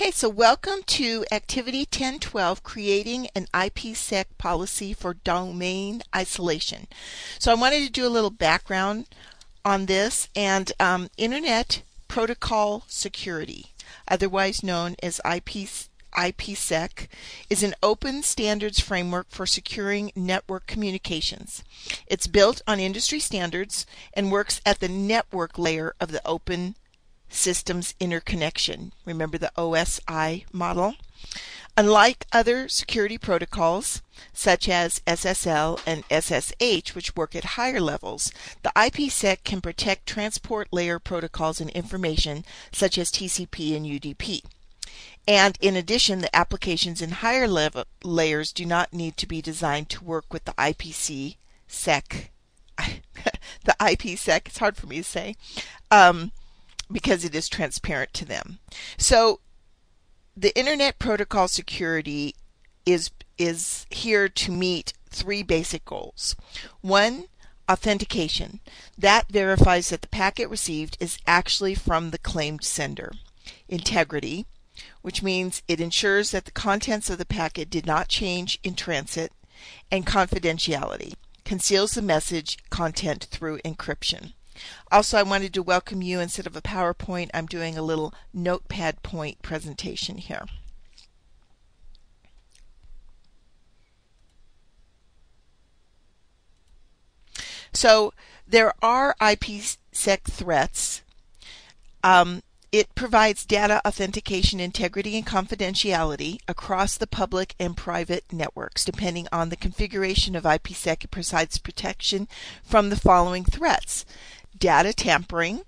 Okay, so welcome to Activity 1012, Creating an IPSec Policy for Domain Isolation. So I wanted to do a little background on this, and Internet Protocol Security, otherwise known as IPSec, is an open standards framework for securing network communications. It's built on industry standards and works at the network layer of the open systems interconnection. Remember the OSI model? Unlike other security protocols such as SSL and SSH, which work at higher levels, the IPSec can protect transport layer protocols and information such as TCP and UDP. And in addition, the applications in higher level layers do not need to be designed to work with the IPSec. The IPSec, it's hard for me to say, because it is transparent to them. So the Internet Protocol Security is here to meet three basic goals. One, authentication. That verifies that the packet received is actually from the claimed sender. Integrity, which means it ensures that the contents of the packet did not change in transit. And confidentiality, conceals the message content through encryption. Also, I wanted to welcome you. Instead of a PowerPoint, I'm doing a little notepad point presentation here. So there are IPSec threats. It provides data authentication, integrity, and confidentiality across the public and private networks. Depending on the configuration of IPSec, it provides protection from the following threats: data tampering,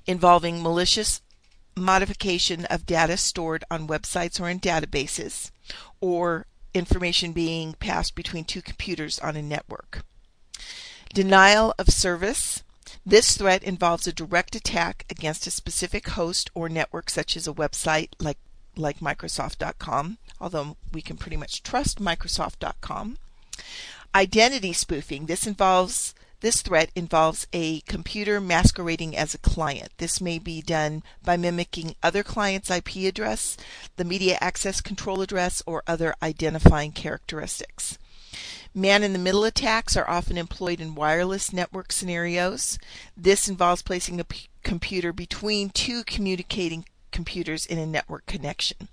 involving malicious modification of data stored on websites or in databases, or information being passed between two computers on a network. Denial of service. This threat involves a direct attack against a specific host or network, such as a website like Microsoft.com, although we can pretty much trust Microsoft.com. Identity spoofing. This threat involves a computer masquerading as a client. This may be done by mimicking other clients' IP address, the media access control address, or other identifying characteristics. Man-in-the-middle attacks are often employed in wireless network scenarios. This involves placing a computer between two communicating computers in a network connection.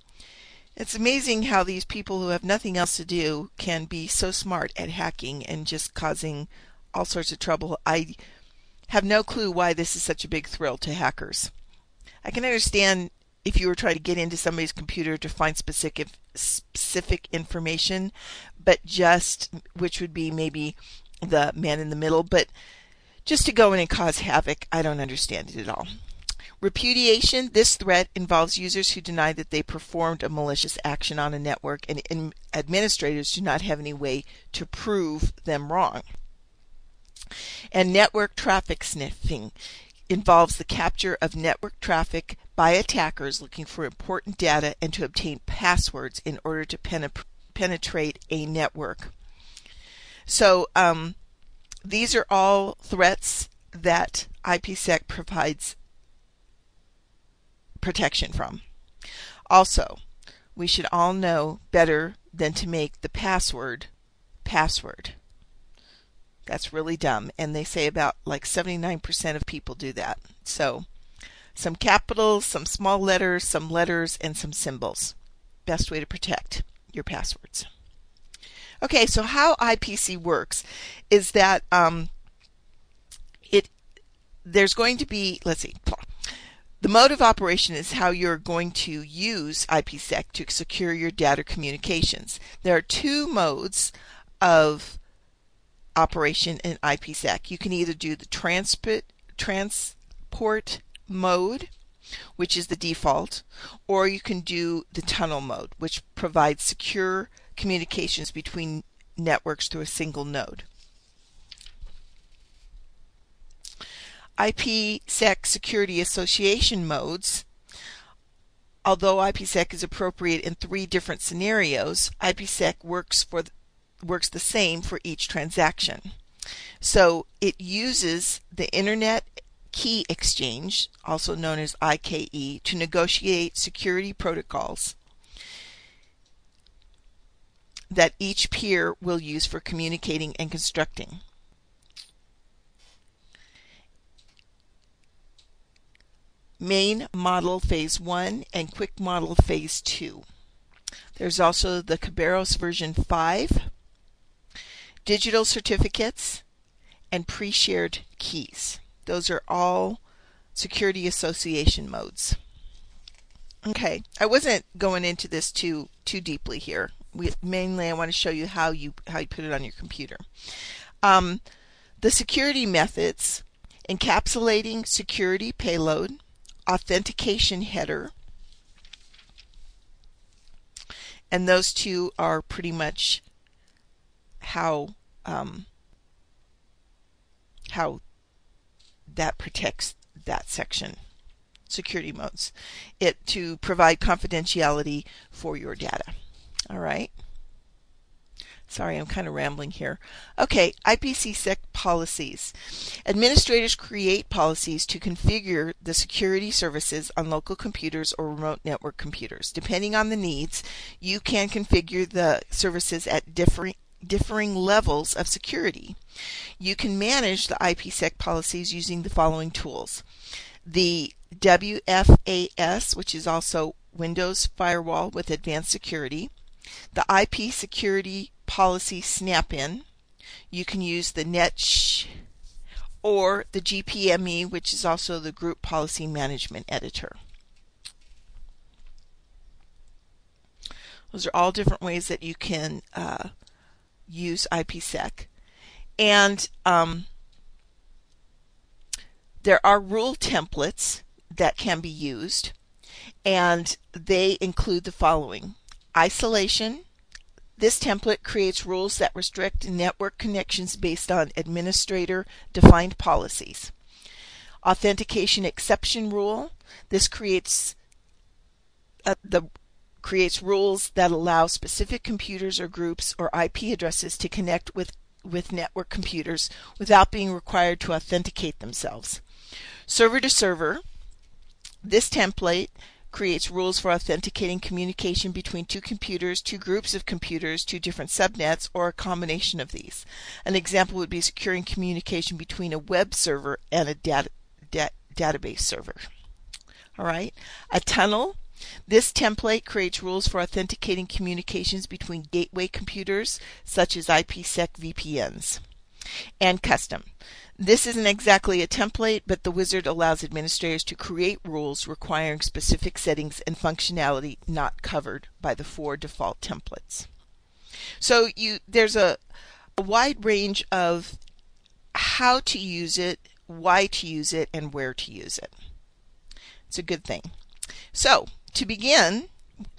It's amazing how these people who have nothing else to do can be so smart at hacking and just causing all sorts of trouble. I have no clue why this is such a big thrill to hackers. I can understand if you were trying to get into somebody's computer to find specific information, but which would be maybe the man in the middle, but just to go in and cause havoc, I don't understand it at all. Repudiation. This threat involves users who deny that they performed a malicious action on a network, and administrators do not have any way to prove them wrong. And network traffic sniffing involves the capture of network traffic by attackers looking for important data and to obtain passwords in order to penetrate a network. So these are all threats that IPSec provides protection from. Also, we should all know better than to make the password. That's really dumb, and they say about like 79% of people do that. So some capitals, some small letters, some letters, and some symbols. Best way to protect your passwords. Okay, so how IPC works is that there's going to be, the mode of operation is how you're going to use IPSec to secure your data communications. There are two modes of operation in IPSec. You can either do the transport mode, which is the default, or you can do the tunnel mode, which provides secure communications between networks through a single node. IPSec security association modes. Although IPSec is appropriate in three different scenarios, IPSec works the same for each transaction. So it uses the internet key exchange, also known as IKE, to negotiate security protocols that each peer will use for communicating and constructing. Main Model Phase 1 and Quick Model Phase 2. There's also the Kerberos version 5, digital certificates, and pre-shared keys. Those are all security association modes. Okay, I wasn't going into this too deeply here. Mainly I want to show you how you put it on your computer. The security methods: encapsulating security payload, authentication header, and those two are pretty much how that protects that section. Security modes, it to provide confidentiality for your data. All right. Sorry, I'm kind of rambling here. Okay, IPSec policies. Administrators create policies to configure the security services on local computers or remote network computers. Depending on the needs, you can configure the services at differing levels of security. You can manage the IPSec policies using the following tools: the WFAS, which is also Windows Firewall with Advanced Security, the IP Security Policy Snap-in. You can use the NetSH or the GPME, which is also the Group Policy Management Editor. Those are all different ways that you can use IPSec. And there are rule templates that can be used, and they include the following: isolation. This template creates rules that restrict network connections based on administrator-defined policies. Authentication exception rule. This creates rules that allow specific computers or groups or IP addresses to connect with network computers without being required to authenticate themselves. Server to server. This template creates rules for authenticating communication between two computers, two groups of computers, two different subnets, or a combination of these. An example would be securing communication between a web server and a database server. All right. A tunnel. This template creates rules for authenticating communications between gateway computers, such as IPsec VPNs. And custom. This isn't exactly a template, but the wizard allows administrators to create rules requiring specific settings and functionality not covered by the 4 default templates. So there's a wide range of how to use it, why to use it, and where to use it. It's a good thing. So to begin,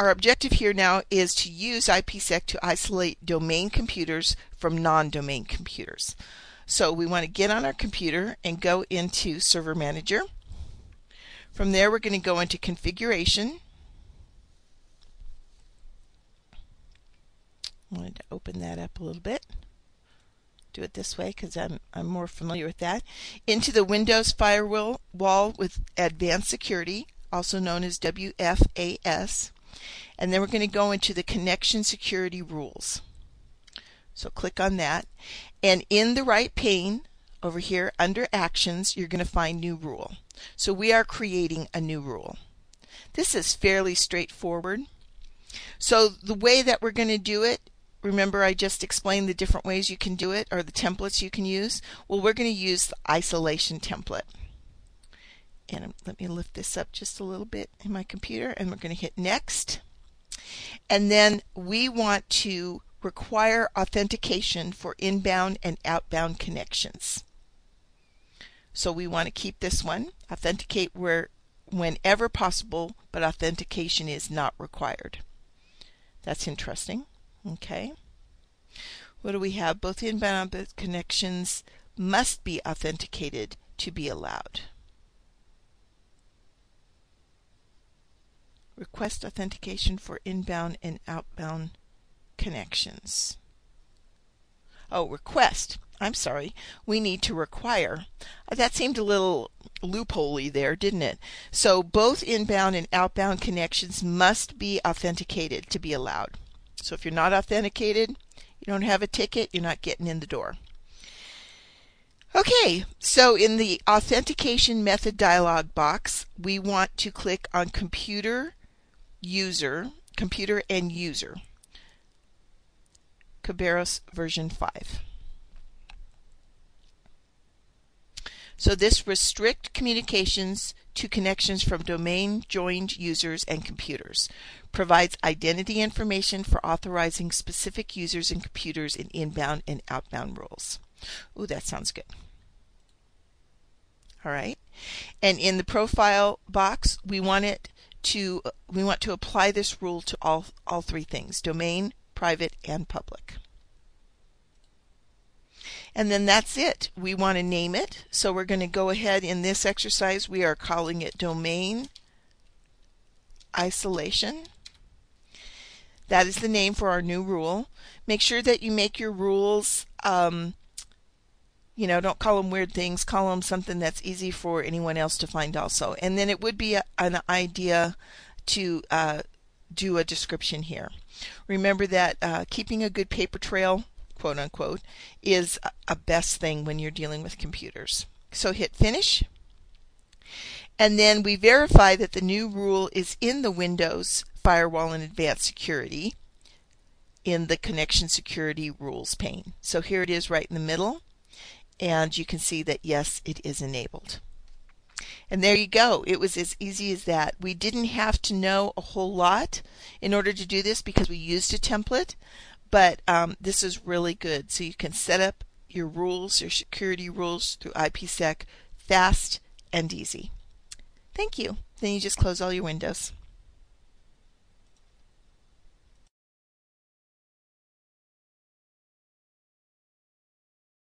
our objective here now is to use IPSec to isolate domain computers from non-domain computers. So we want to get on our computer and go into Server Manager. From there, we're going to go into Configuration. I wanted to open that up a little bit. Do it this way because I'm more familiar with that. Into the Windows Firewall with Advanced Security, also known as WFAS. And then we're going to go into the Connection Security Rules. So click on that. And in the right pane, over here under Actions, you're going to find New Rule. So we are creating a new rule. This is fairly straightforward. So the way that we're going to do it, remember I just explained the different ways you can do it, or the templates you can use. Well, we're going to use the isolation template. And let me lift this up just a little bit in my computer, and we're going to hit Next. And then we want to require authentication for inbound and outbound connections. So we want to keep this one. Authenticate whenever possible, but authentication is not required. That's interesting. Okay. What do we have? Both inbound and outbound connections must be authenticated to be allowed. Request authentication for inbound and outbound connections. Oh, request. I'm sorry, we need to require. That seemed a little loopholey there, didn't it? So both inbound and outbound connections must be authenticated to be allowed. So if you're not authenticated, you don't have a ticket, you're not getting in the door. Okay, so in the authentication method dialog box, we want to click on computer and user, Kerberos version 5. So this restricts communications to connections from domain joined users and computers, provides identity information for authorizing specific users and computers in inbound and outbound rules. Ooh, that sounds good. All right, and in the profile box, we want to apply this rule to all three things: domain, private, and public. And then that's it. We want to name it. So we're going to go ahead in this exercise. We are calling it domain isolation. That is the name for our new rule. Make sure that you make your rules, don't call them weird things. Call them something that's easy for anyone else to find also. And then it would be an idea to do a description here. Remember that keeping a good paper trail, quote unquote, is a best thing when you're dealing with computers. So hit finish, and then we verify that the new rule is in the Windows Firewall and Advanced Security in the Connection Security Rules pane. So here it is right in the middle, and you can see that yes, it is enabled. And there you go. It was as easy as that. We didn't have to know a whole lot in order to do this because we used a template, but this is really good. So you can set up your rules, your security rules through IPSec fast and easy. Thank you. Then you just close all your windows.